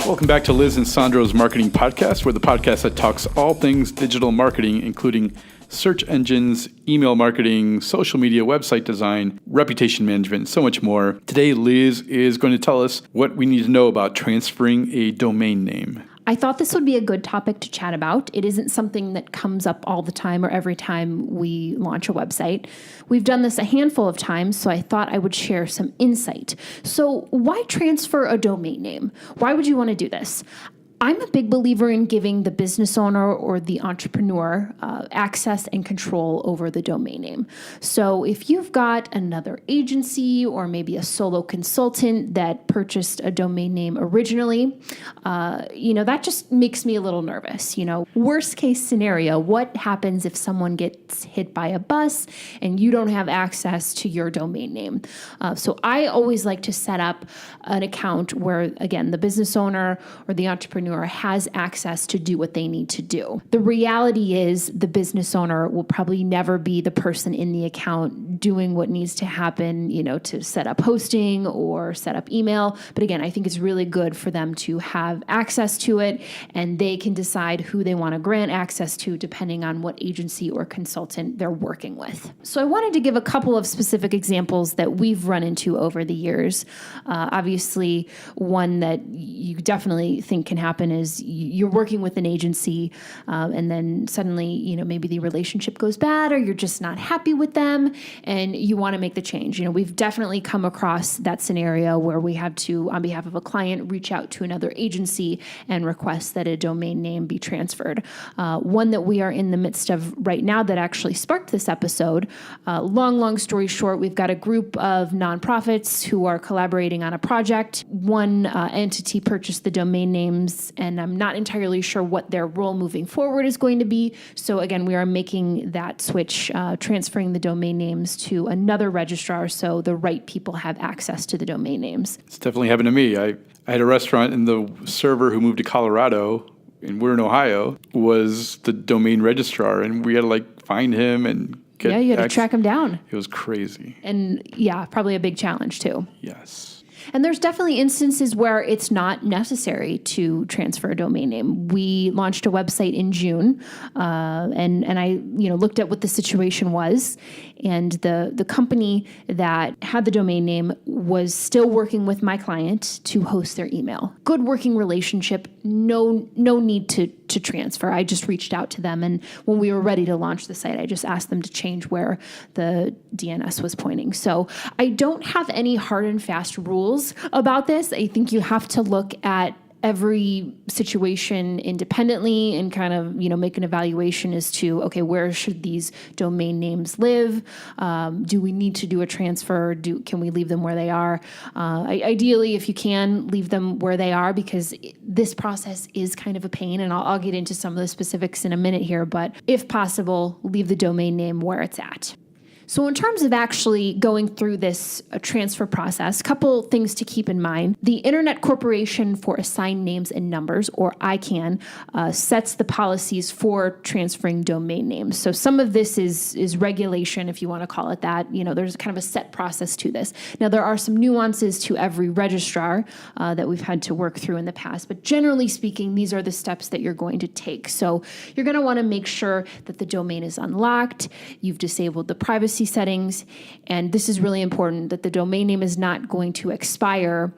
Welcome back to Liz and Sandro's Marketing Podcast, where the podcast that talks all things digital marketing, including search engines, email marketing, social media, website design, reputation management, and so much more. Today, Liz is going to tell us what we need to know about transferring a domain name. I thought this would be a good topic to chat about. It isn't something that comes up all the time or every time we launch a website. We've done this a handful of times, so I thought I would share some insight. So why transfer a domain name? Why would you want to do this? I'm a big believer in giving the business owner or the entrepreneur access and control over the domain name. So if you've got another agency or maybe a solo consultant that purchased a domain name originally, that just makes me a little nervous. Worst case scenario, what happens if someone gets hit by a bus and you don't have access to your domain name? So I always like to set up an account where, again, the business owner or the entrepreneur has access to do what they need to do. The reality is the business owner will probably never be the person in the account doing what needs to happen, to set up hosting or set up email. But again, I think it's really good for them to have access to it, and they can decide who they want to grant access to depending on what agency or consultant they're working with. So I wanted to give a couple of specific examples that we've run into over the years. Obviously, one that you definitely think can happen is you're working with an agency and then suddenly, maybe the relationship goes bad or you're just not happy with them and you want to make the change. We've definitely come across that scenario where we have to, on behalf of a client, reach out to another agency and request that a domain name be transferred. One that we are in the midst of right now that actually sparked this episode. Long story short, we've got a group of nonprofits who are collaborating on a project. One entity purchased the domain names, and I'm not entirely sure what their role moving forward is going to be. So again, we are making that switch, transferring the domain names to another registrar so the right people have access to the domain names. It's definitely happened to me. I had a restaurant, and the server who moved to Colorado, and we're in Ohio, was the domain registrar, and we had to find him and get you had to track him down. It was crazy. And probably a big challenge too. Yes. And there's definitely instances where it's not necessary to transfer a domain name. We launched a website in June, and I looked at what the situation was, and the company that had the domain name was still working with my client to host their email. Good working relationship, no need to transfer. I just reached out to them, and when we were ready to launch the site, I just asked them to change where the DNS was pointing. So I don't have any hard and fast rules about this. I think you have to look at every situation independently and kind of, make an evaluation as to, okay, where should these domain names live? Do we need to do a transfer? Can we leave them where they are? Ideally, if you can, leave them where they are, because this process is kind of a pain, and I'll get into some of the specifics in a minute here, but if possible, leave the domain name where it's at. So in terms of actually going through this transfer process, a couple things to keep in mind. The Internet Corporation for Assigned Names and Numbers, or ICANN, sets the policies for transferring domain names. So some of this is regulation, if you want to call it that. There's kind of a set process to this. Now, there are some nuances to every registrar that we've had to work through in the past, but generally speaking, these are the steps that you're going to take. So you're going to want to make sure that the domain is unlocked, you've disabled the privacy settings, and this is really important, that the domain name is not going to expire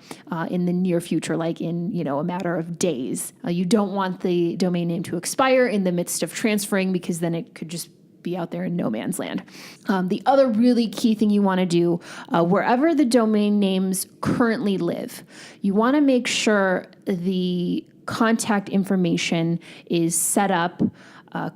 in the near future, like in a matter of days. You don't want the domain name to expire in the midst of transferring, because then it could just be out there in no man's land. The other really key thing you want to do, wherever the domain names currently live, you want to make sure the contact information is set up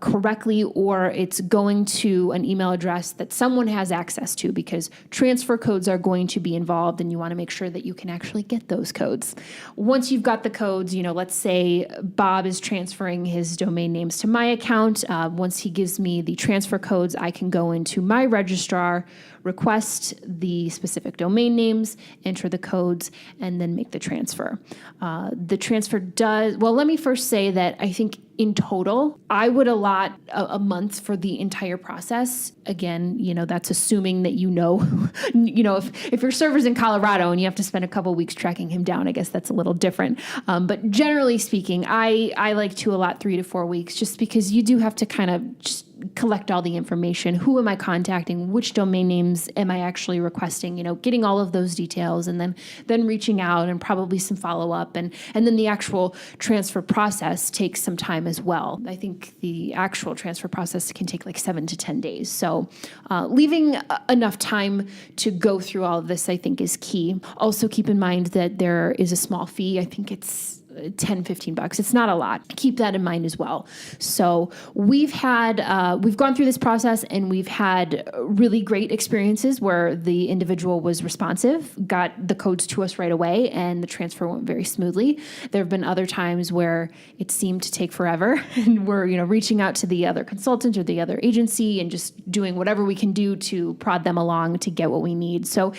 correctly, or it's going to an email address that someone has access to, because transfer codes are going to be involved, and you want to make sure that you can actually get those codes. Once you've got the codes, let's say Bob is transferring his domain names to my account. Once he gives me the transfer codes, I can go into my registrar, request the specific domain names, enter the codes, and then make the transfer. The transfer let me first say that I think in total. I would allot a month for the entire process. Again, that's assuming that if your server's in Colorado and you have to spend a couple weeks tracking him down, I guess that's a little different. But generally speaking, I like to allot 3 to 4 weeks, just because you do have to kind of just collect all the information. Who am I contacting? Which domain names am I actually requesting? Getting all of those details, and then reaching out, and probably some follow-up. And then the actual transfer process takes some time as well. I think the actual transfer process can take like 7 to 10 days. So leaving enough time to go through all of this, I think, is key. Also keep in mind that there is a small fee. I think it's $10-15. It's not a lot. Keep that in mind as well. So we've gone through this process, and we've had really great experiences where the individual was responsive, got the codes to us right away, and the transfer went very smoothly. There have been other times where it seemed to take forever, and we're reaching out to the other consultant or the other agency and just doing whatever we can do to prod them along to get what we need. So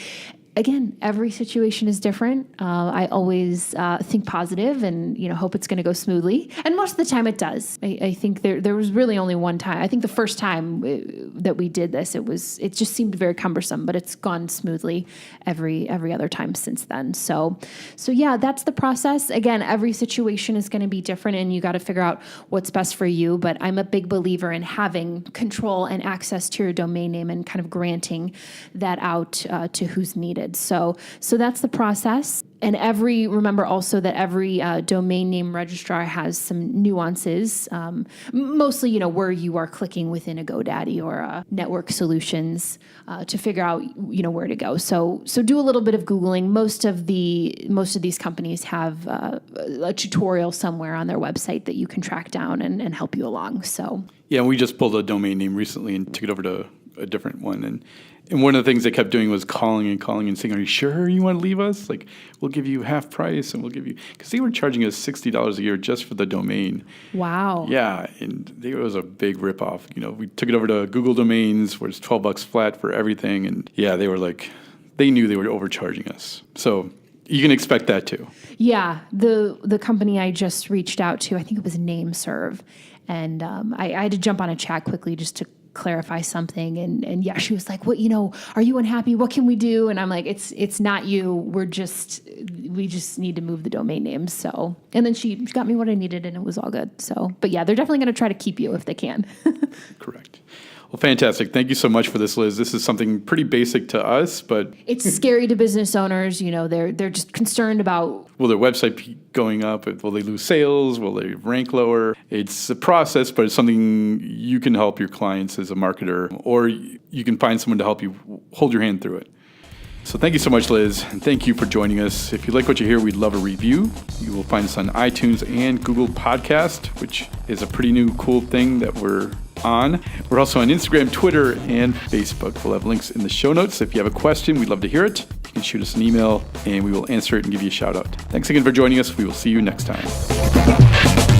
again, every situation is different. I always think positive and hope it's going to go smoothly, and most of the time it does. I think there was really only one time. I think the first time that we did this, it just seemed very cumbersome, but it's gone smoothly every other time since then. So yeah, that's the process. Again, every situation is going to be different, and you got to figure out what's best for you. But I'm a big believer in having control and access to your domain name and kind of granting that out to who's needed. So that's the process. And remember also that every domain name registrar has some nuances, mostly, where you are clicking within a GoDaddy or a Network Solutions to figure out, where to go. So do a little bit of Googling. Most of these companies have a tutorial somewhere on their website that you can track down and help you along. So yeah, we just pulled a domain name recently and took it over to a different one. And one of the things they kept doing was calling and saying, "Are you sure you want to leave us? Like, we'll give you half price, and we'll give you," because they were charging us $60 a year just for the domain. Wow. Yeah, and it was a big ripoff. We took it over to Google Domains, where it's $12 flat for everything, and yeah, they knew they were overcharging us. So you can expect that too. Yeah, the company I just reached out to, I think it was NameServe, and I had to jump on a chat quickly just to clarify something, and yeah, she was like, "What, are you unhappy? What can we do?" And I'm like, it's not you. We just need to move the domain names. So, and then she got me what I needed, and it was all good. So, but yeah, they're definitely going to try to keep you if they can. Correct. Well, fantastic. Thank you so much for this, Liz. This is something pretty basic to us, but it's scary to business owners. They're just concerned about, will their website be going up? Will they lose sales? Will they rank lower? It's a process, but it's something you can help your clients as a marketer, or you can find someone to help you hold your hand through it. So thank you so much, Liz, and thank you for joining us. If you like what you hear, we'd love a review. You will find us on iTunes and Google Podcast, which is a pretty new, cool thing that we're on. We're also on Instagram, Twitter, and Facebook. We'll have links in the show notes. If you have a question, we'd love to hear it. You can shoot us an email, and we will answer it and give you a shout out. Thanks again for joining us. We will see you next time.